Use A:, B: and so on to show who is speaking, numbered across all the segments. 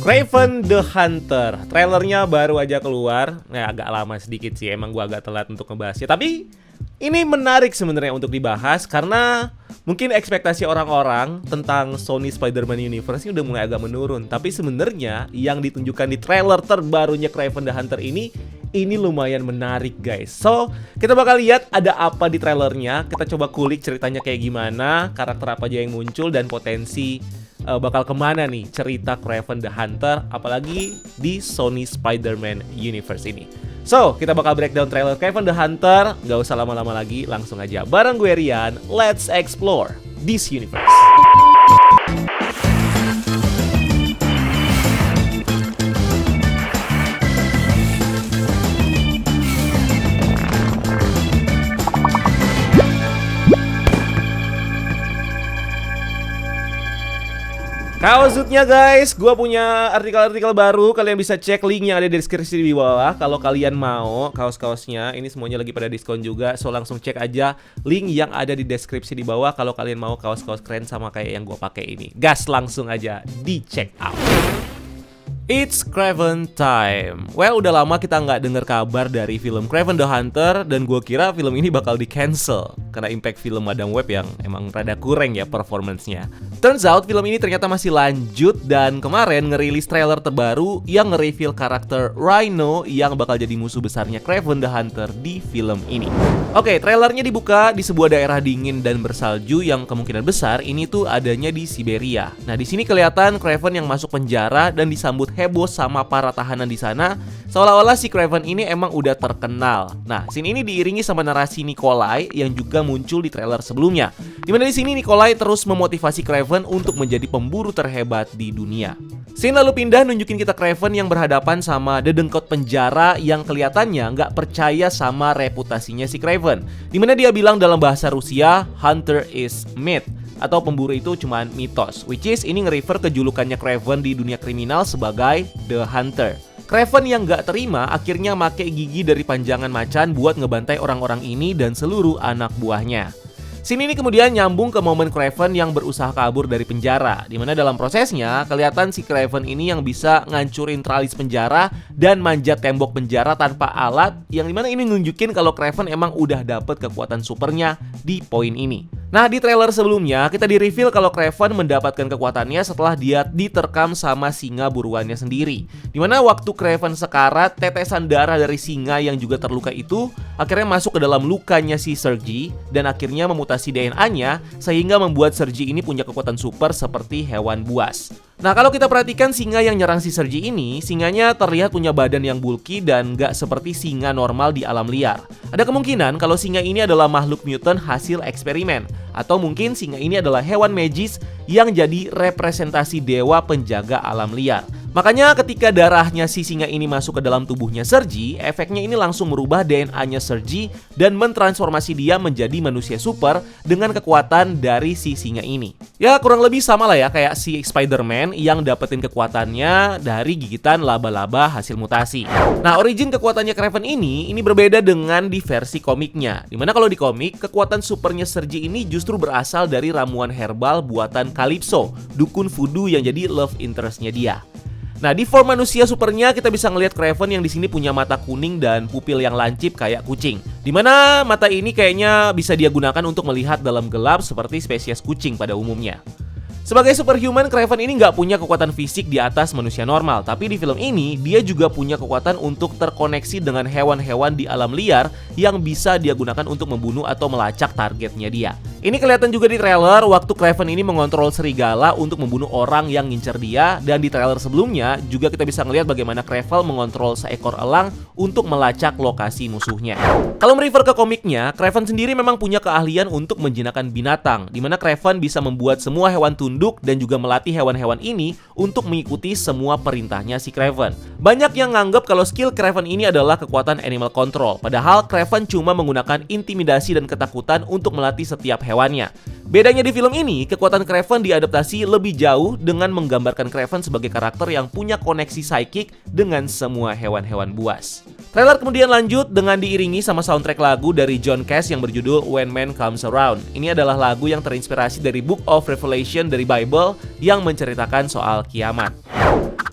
A: Kraven the Hunter, trailernya baru aja keluar. Nah, agak lama sedikit sih, emang gua agak telat untuk ngebahasnya. Tapi ini menarik sebenarnya untuk dibahas karena mungkin ekspektasi orang-orang tentang Sony Spider-Man Universe ini udah mulai agak menurun. Tapi sebenarnya yang ditunjukkan di trailer terbarunya Kraven the Hunter ini lumayan menarik guys. So, kita bakal lihat ada apa di trailernya. Kita coba kulik ceritanya kayak gimana, karakter apa aja yang muncul, dan potensi bakal kemana nih cerita Kraven the Hunter, apalagi di Sony Spider-Man Universe ini. So, kita bakal breakdown trailer Kraven the Hunter. Gak usah lama-lama lagi, langsung aja bareng gue Rian. Let's explore this universe. Kaosutnya guys, gue punya artikel-artikel baru. Kalian bisa cek link yang ada di deskripsi di bawah. Kalau kalian mau kaos-kaosnya, ini semuanya lagi pada diskon juga. So langsung cek aja link yang ada di deskripsi di bawah. Kalau kalian mau kaos-kaos keren sama kayak yang gue pakai ini. Gas, langsung aja di check out. It's Kraven time. Well, udah lama kita nggak dengar kabar dari film Kraven the Hunter, dan gue kira film ini bakal di cancel karena impact film Madam Web yang emang rada kurang ya performance-nya. Turns out film ini ternyata masih lanjut, dan kemarin ngerilis trailer terbaru yang nge-reveal karakter Rhino yang bakal jadi musuh besarnya Kraven the Hunter di film ini. Oke, trailernya dibuka di sebuah daerah dingin dan bersalju yang kemungkinan besar ini tuh adanya di Siberia. Nah, di sini kelihatan Kraven yang masuk penjara dan disambut heboh sama para tahanan di sana, seolah-olah si Kraven ini emang udah terkenal. Nah, scene ini diiringi sama narasi Nikolai yang juga muncul di trailer sebelumnya. Dimana di sini Nikolai terus memotivasi Kraven untuk menjadi pemburu terhebat di dunia. Scene lalu pindah nunjukin kita Kraven yang berhadapan sama dedengkot penjara yang kelihatannya nggak percaya sama reputasinya si Kraven. Dimana dia bilang dalam bahasa Rusia, Hunter is myth, atau pemburu itu cuma mitos, which is ini nge-refer ke julukannya Kraven di dunia kriminal sebagai The Hunter. Kraven yang gak terima akhirnya make gigi dari panjangan macan buat ngebantai orang-orang ini dan seluruh anak buahnya. Scene ini kemudian nyambung ke momen Kraven yang berusaha kabur dari penjara, dimana dalam prosesnya kelihatan si Kraven ini yang bisa ngancurin tralis penjara dan manjat tembok penjara tanpa alat, yang dimana ini nunjukin kalau Kraven emang udah dapet kekuatan supernya di poin ini. Nah, di trailer sebelumnya kita di-reveal kalau Kraven mendapatkan kekuatannya setelah dia diterkam sama singa buruannya sendiri. Dimana waktu Kraven sekarat, tetesan darah dari singa yang juga terluka itu akhirnya masuk ke dalam lukanya si Sergi dan akhirnya memutasi DNA-nya sehingga membuat Sergi ini punya kekuatan super seperti hewan buas. Nah, kalau kita perhatikan singa yang nyerang si Sergi ini, singanya terlihat punya badan yang bulky dan gak seperti singa normal di alam liar. Ada kemungkinan kalau singa ini adalah makhluk mutant hasil eksperimen, atau mungkin singa ini adalah hewan magis yang jadi representasi dewa penjaga alam liar. Makanya ketika darahnya si singa ini masuk ke dalam tubuhnya Sergi, efeknya ini langsung merubah DNA-nya Sergi dan mentransformasi dia menjadi manusia super dengan kekuatan dari si singa ini. Ya, kurang lebih sama lah ya kayak si Spider-Man yang dapetin kekuatannya dari gigitan laba-laba hasil mutasi. Nah, origin kekuatannya Kraven ini berbeda dengan di versi komiknya. Dimana kalau di komik, kekuatan supernya Sergi ini justru berasal dari ramuan herbal buatan Calypso, dukun voodoo yang jadi love interest-nya dia. Nah, di form manusia supernya kita bisa ngelihat Kraven yang di sini punya mata kuning dan pupil yang lancip kayak kucing. Dimana mata ini kayaknya bisa dia gunakan untuk melihat dalam gelap seperti spesies kucing pada umumnya. Sebagai superhuman, Kraven ini nggak punya kekuatan fisik di atas manusia normal. Tapi di film ini, dia juga punya kekuatan untuk terkoneksi dengan hewan-hewan di alam liar yang bisa dia gunakan untuk membunuh atau melacak targetnya dia. Ini kelihatan juga di trailer waktu Kraven ini mengontrol serigala untuk membunuh orang yang ngincer dia. Dan di trailer sebelumnya juga kita bisa ngelihat bagaimana Kraven mengontrol seekor elang untuk melacak lokasi musuhnya. Kalau merefer ke komiknya, Kraven sendiri memang punya keahlian untuk menjinakkan binatang, dimana Kraven bisa membuat semua hewan tunduk dan juga melatih hewan-hewan ini untuk mengikuti semua perintahnya si Kraven. Banyak yang nganggap kalau skill Kraven ini adalah kekuatan animal control, padahal Kraven cuma menggunakan intimidasi dan ketakutan untuk melatih setiap hewannya. Bedanya di film ini, kekuatan Kraven diadaptasi lebih jauh dengan menggambarkan Kraven sebagai karakter yang punya koneksi psychic dengan semua hewan-hewan buas. Trailer kemudian lanjut dengan diiringi sama soundtrack lagu dari John Cash yang berjudul When Man Comes Around. Ini adalah lagu yang terinspirasi dari Book of Revelation dari Bible yang menceritakan soal kiamat.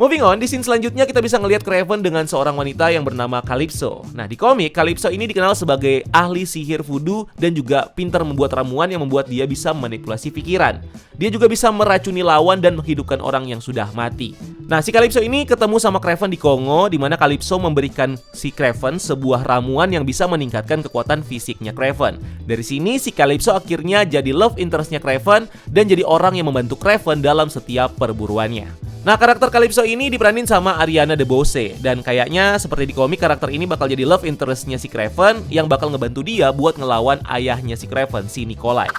A: Moving on, di scene selanjutnya kita bisa ngelihat Kraven dengan seorang wanita yang bernama Calypso. Nah, di komik, Calypso ini dikenal sebagai ahli sihir voodoo dan juga pintar membuat ramuan yang membuat dia bisa manipulasi pikiran. Dia juga bisa meracuni lawan dan menghidupkan orang yang sudah mati. Nah, si Calypso ini ketemu sama Kraven di Kongo, di mana Calypso memberikan si Kraven sebuah ramuan yang bisa meningkatkan kekuatan fisiknya Kraven. Dari sini, si Calypso akhirnya jadi love interest-nya Kraven dan jadi orang yang membantu Kraven dalam setiap perburuannya. Nah, karakter Calypso ini diperanin sama Ariana DeBose. Dan kayaknya seperti di komik, karakter ini bakal jadi love interest-nya si Kraven yang bakal ngebantu dia buat ngelawan ayahnya si Kraven, si Nikolai.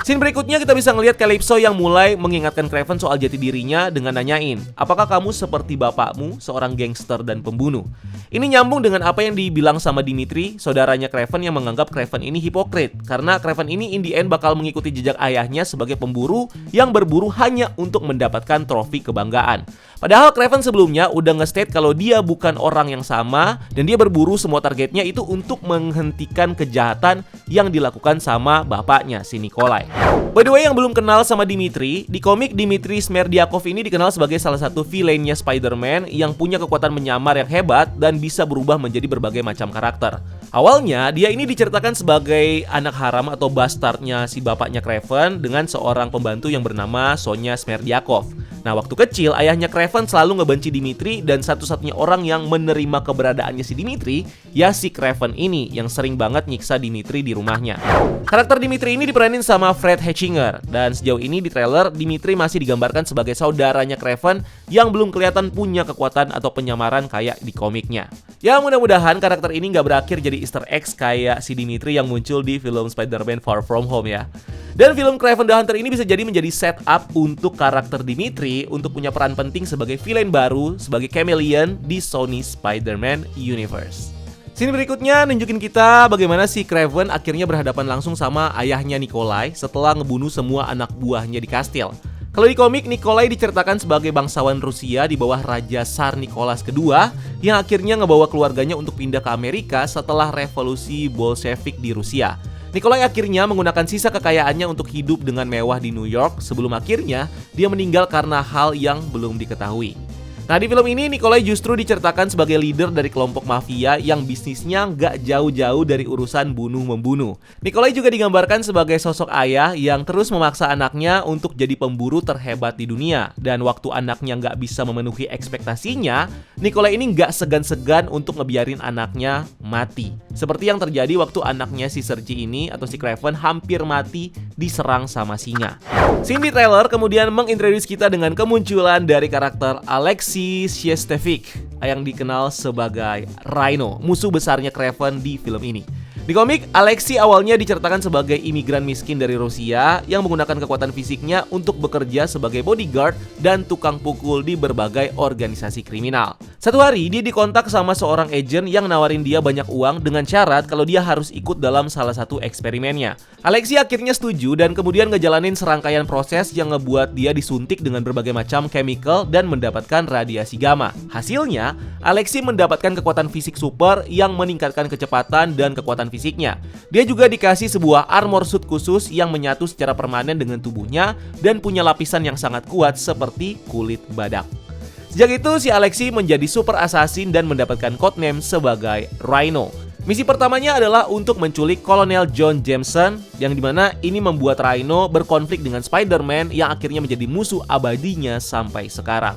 A: Scene berikutnya kita bisa ngelihat Calypso yang mulai mengingatkan Kraven soal jati dirinya dengan nanyain, apakah kamu seperti bapakmu, seorang gangster dan pembunuh? Ini nyambung dengan apa yang dibilang sama Dimitri, saudaranya Kraven yang menganggap Kraven ini hipokrit. Karena Kraven ini in the end bakal mengikuti jejak ayahnya sebagai pemburu yang berburu hanya untuk mendapatkan trofi kebanggaan. Padahal Kraven sebelumnya udah nge-state kalau dia bukan orang yang sama dan dia berburu semua targetnya itu untuk menghentikan kejahatan yang dilakukan sama bapaknya, si Nikolai. By the way, yang belum kenal sama Dimitri, di komik Dimitri Smerdyakov ini dikenal sebagai salah satu villainnya Spider-Man yang punya kekuatan menyamar yang hebat dan bisa berubah menjadi berbagai macam karakter. Awalnya, dia ini diceritakan sebagai anak haram atau bastardnya si bapaknya Kraven dengan seorang pembantu yang bernama Sonya Smerdyakov. Nah, waktu kecil, ayahnya Kraven selalu ngebenci Dimitri dan satu-satunya orang yang menerima keberadaannya si Dimitri, ya si Kraven ini yang sering banget nyiksa Dimitri di rumahnya. Karakter Dimitri ini diperanin sama Fred Hatchinger dan sejauh ini di trailer, Dimitri masih digambarkan sebagai saudaranya Kraven yang belum kelihatan punya kekuatan atau penyamaran kayak di komiknya. Ya, mudah-mudahan karakter ini nggak berakhir jadi Easter eggs kayak si Dimitri yang muncul di film Spider-Man Far From Home ya. Dan film Kraven the Hunter ini bisa menjadi setup untuk karakter Dimitri untuk punya peran penting sebagai villain baru, sebagai chameleon di Sony Spider-Man Universe. Scene berikutnya nunjukin kita bagaimana si Kraven akhirnya berhadapan langsung sama ayahnya Nikolai setelah ngebunuh semua anak buahnya di kastil. Kalau di komik, Nikolai diceritakan sebagai bangsawan Rusia di bawah Raja Tsar Nicholas II yang akhirnya ngebawa keluarganya untuk pindah ke Amerika setelah revolusi Bolshevik di Rusia. Nikolai akhirnya menggunakan sisa kekayaannya untuk hidup dengan mewah di New York sebelum akhirnya dia meninggal karena hal yang belum diketahui. Nah, di film ini Nikolai justru diceritakan sebagai leader dari kelompok mafia yang bisnisnya nggak jauh-jauh dari urusan bunuh-membunuh. Nikolai juga digambarkan sebagai sosok ayah yang terus memaksa anaknya untuk jadi pemburu terhebat di dunia. Dan waktu anaknya nggak bisa memenuhi ekspektasinya, Nikolai ini nggak segan-segan untuk ngebiarin anaknya mati. Seperti yang terjadi waktu anaknya si Sergei ini atau si Kraven hampir mati diserang sama singa. Scene di trailer kemudian mengintroduce kita dengan kemunculan dari karakter Alexei Shestevic yang dikenal sebagai Rhino, musuh besarnya Kraven di film ini. Di komik, Alexei awalnya diceritakan sebagai imigran miskin dari Rusia yang menggunakan kekuatan fisiknya untuk bekerja sebagai bodyguard dan tukang pukul di berbagai organisasi kriminal. Satu hari, dia dikontak sama seorang agen yang nawarin dia banyak uang dengan syarat kalau dia harus ikut dalam salah satu eksperimennya. Alexei akhirnya setuju dan kemudian ngejalanin serangkaian proses yang ngebuat dia disuntik dengan berbagai macam chemical dan mendapatkan radiasi gamma. Hasilnya, Alexei mendapatkan kekuatan fisik super yang meningkatkan kecepatan dan kekuatan fisiknya. Dia juga dikasih sebuah armor suit khusus yang menyatu secara permanen dengan tubuhnya dan punya lapisan yang sangat kuat seperti kulit badak. Sejak itu, si Alexei menjadi super assassin dan mendapatkan codename sebagai Rhino. Misi pertamanya adalah untuk menculik Kolonel John Jameson, yang dimana ini membuat Rhino berkonflik dengan Spider-Man yang akhirnya menjadi musuh abadinya sampai sekarang.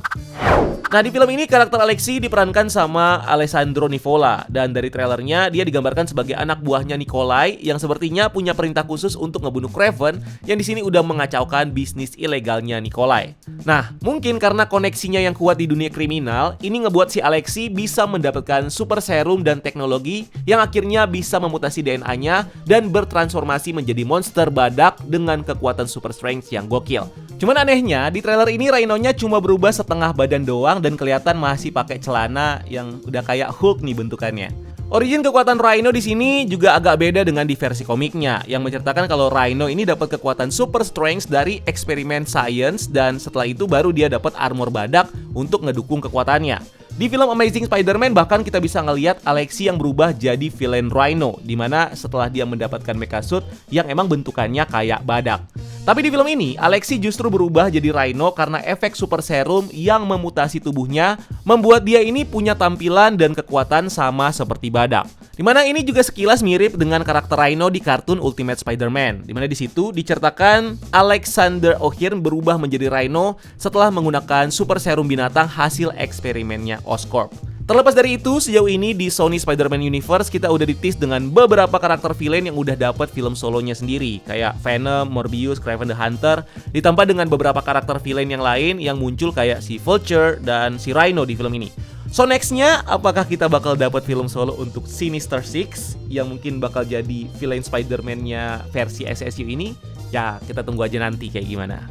A: Nah, di film ini karakter Alexei diperankan sama Alessandro Nivola dan dari trailernya dia digambarkan sebagai anak buahnya Nikolai yang sepertinya punya perintah khusus untuk ngebunuh Kraven yang di sini udah mengacaukan bisnis ilegalnya Nikolai. Nah, mungkin karena koneksinya yang kuat di dunia kriminal, ini ngebuat si Alexei bisa mendapatkan super serum dan teknologi yang akhirnya bisa memutasi DNA-nya dan bertransformasi menjadi monster badak dengan kekuatan super strength yang gokil. Cuman anehnya, di trailer ini Rhino-nya cuma berubah setengah badan doang dan kelihatan masih pakai celana yang udah kayak Hulk nih bentukannya. Origin kekuatan Rhino di sini juga agak beda dengan di versi komiknya yang menceritakan kalau Rhino ini dapat kekuatan super strength dari eksperimen science dan setelah itu baru dia dapat armor badak untuk ngedukung kekuatannya. Di film Amazing Spider-Man bahkan kita bisa ngelihat Alexei yang berubah jadi villain Rhino, dimana setelah dia mendapatkan mecha suit yang emang bentukannya kayak badak. Tapi di film ini, Alexei justru berubah jadi Rhino karena efek super serum yang memutasi tubuhnya membuat dia ini punya tampilan dan kekuatan sama seperti badak. Dimana ini juga sekilas mirip dengan karakter Rhino di kartun Ultimate Spider-Man. Dimana di situ diceritakan Alexander O'Hearn berubah menjadi Rhino setelah menggunakan super serum binatang hasil eksperimennya Oscorp. Terlepas dari itu, sejauh ini di Sony Spider-Man Universe kita udah di-tease dengan beberapa karakter villain yang udah dapat film solonya sendiri, kayak Venom, Morbius, Kraven the Hunter, ditambah dengan beberapa karakter villain yang lain yang muncul kayak si Vulture dan si Rhino di film ini. So nextnya, apakah kita bakal dapat film solo untuk Sinister Six yang mungkin bakal jadi villain Spider-Man-nya versi SSU ini? Ya, kita tunggu aja nanti kayak gimana.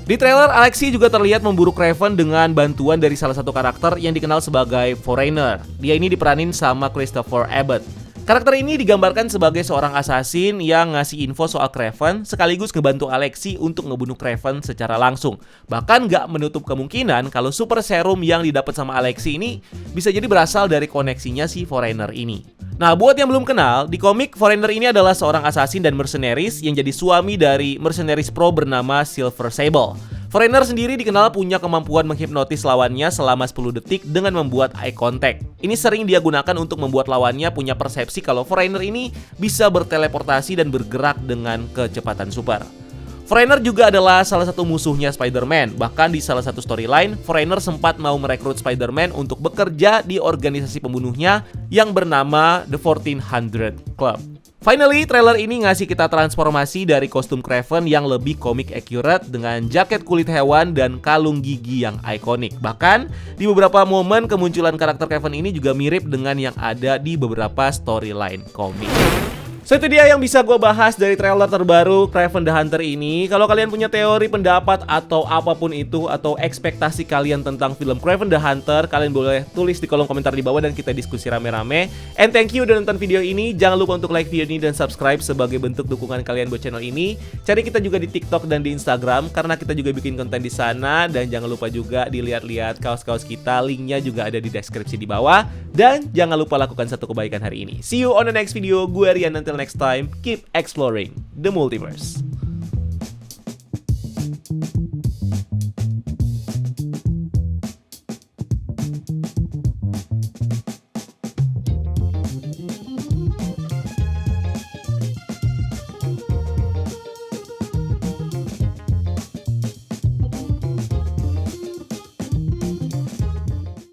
A: Di trailer, Alexei juga terlihat memburu Kraven dengan bantuan dari salah satu karakter yang dikenal sebagai Foreigner. Dia ini diperanin sama Christopher Abbott. Karakter ini digambarkan sebagai seorang assassin yang ngasih info soal Kraven sekaligus ngebantu Alexei untuk ngebunuh Kraven secara langsung. Bahkan gak menutup kemungkinan kalau super serum yang didapat sama Alexei ini bisa jadi berasal dari koneksinya si Foreigner ini. Nah, buat yang belum kenal, di komik Foreigner ini adalah seorang assassin dan mercenaries yang jadi suami dari mercenaries pro bernama Silver Sable. Foreigner sendiri dikenal punya kemampuan menghipnotis lawannya selama 10 detik dengan membuat eye contact. Ini sering dia gunakan untuk membuat lawannya punya persepsi kalau Foreigner ini bisa berteleportasi dan bergerak dengan kecepatan super. Foreigner juga adalah salah satu musuhnya Spider-Man. Bahkan di salah satu storyline, Foreigner sempat mau merekrut Spider-Man untuk bekerja di organisasi pembunuhnya yang bernama The 1400 Club. Finally, trailer ini ngasih kita transformasi dari kostum Kraven yang lebih comic accurate dengan jaket kulit hewan dan kalung gigi yang ikonik. Bahkan, di beberapa momen kemunculan karakter Kraven ini juga mirip dengan yang ada di beberapa storyline komik. So itu dia yang bisa gue bahas dari trailer terbaru Kraven the Hunter ini. Kalau kalian punya teori, pendapat, atau apapun itu, atau ekspektasi kalian tentang film Kraven the Hunter, kalian boleh tulis di kolom komentar di bawah dan kita diskusi rame-rame. And thank you udah nonton video ini. Jangan lupa untuk like video ini dan subscribe sebagai bentuk dukungan kalian buat channel ini. Cari kita juga di TikTok dan di Instagram karena kita juga bikin konten di sana. Dan jangan lupa juga dilihat-lihat kaos-kaos kita, linknya juga ada di deskripsi di bawah. Dan jangan lupa lakukan satu kebaikan hari ini. See you on the next video. Gue Rian, until next time, keep exploring the multiverse.